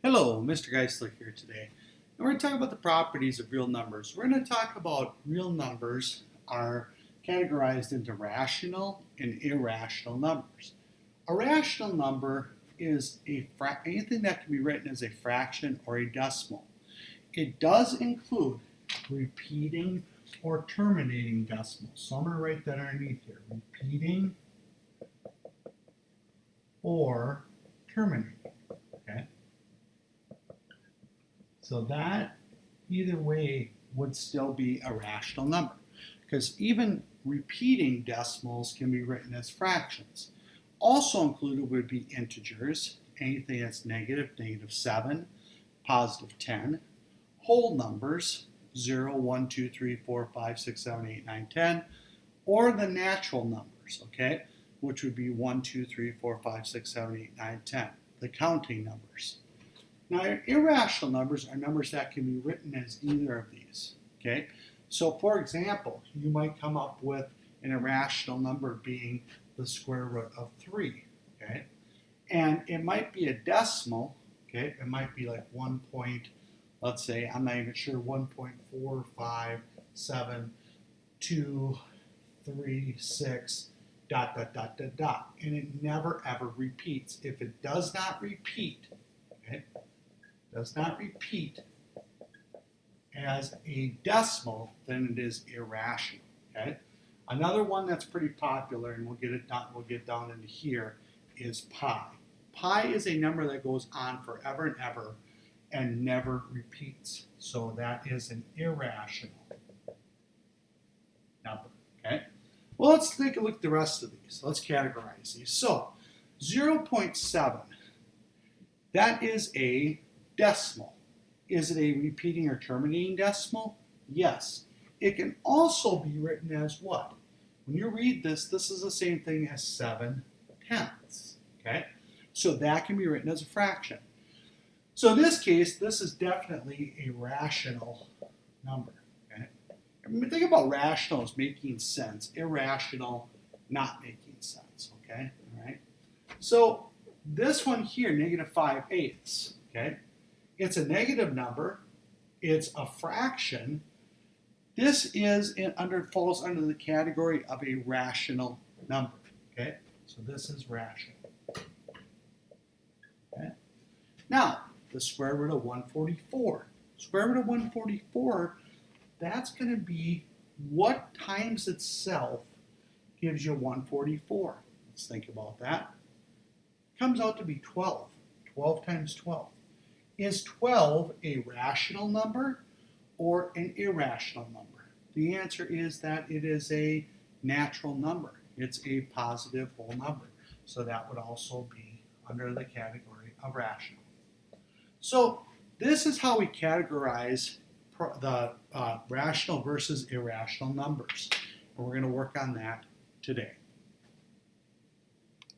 Hello, Mr. Geisler here today. And we're going to talk about the properties of real numbers. We're going to talk about real numbers are categorized into rational and irrational numbers. A rational number is anything that can be written as a fraction or a decimal. It does include repeating or terminating decimals. So I'm going to write that underneath here. Repeating or terminating. Okay? So that either way would still be a rational number, because even repeating decimals can be written as fractions. Also included would be integers, anything that's negative, -7, positive 10, whole numbers, 0, 1, 2, 3, 4, 5, 6, 7, 8, 9, 10, or the natural numbers, okay, which would be 1, 2, 3, 4, 5, 6, 7, 8, 9, 10, the counting numbers. Now, irrational numbers are numbers that can be written as either of these, okay? So, for example, you might come up with an irrational number being the square root of 3, okay? And it might be a decimal, okay? It might be like 1 point, let's say, I'm not even sure, 1.45726, dot, dot, dot, dot, dot. And it never, ever repeats. If it does not repeat, okay? Does not repeat as a decimal, then it is irrational. Okay. Another one that's pretty popular, and we'll get down into here, is pi. Pi is a number that goes on forever and ever and never repeats. So that is an irrational number. Okay. Well, let's take a look at the rest of these. Let's categorize these. So 0.7, that is a decimal. Is it a repeating or terminating decimal? Yes. It can also be written as what? When you read this, this is the same thing as 7/10. Okay? So that can be written as a fraction. So in this case, this is definitely a rational number. Okay? Think about rational as making sense, irrational not making sense. Okay? All right? So this one here, -5/8. Okay? It's a negative number. It's a fraction. This falls under the category of a rational number. Okay, so this is rational. Okay. Now, the square root of 144. Square root of 144, that's going to be what times itself gives you 144. Let's think about that. It comes out to be 12. 12 times 12. Is 12 a rational number or an irrational number? The answer is that it is a natural number. It's a positive whole number. So that would also be under the category of rational. So this is how we categorize the rational versus irrational numbers. And we're going to work on that today.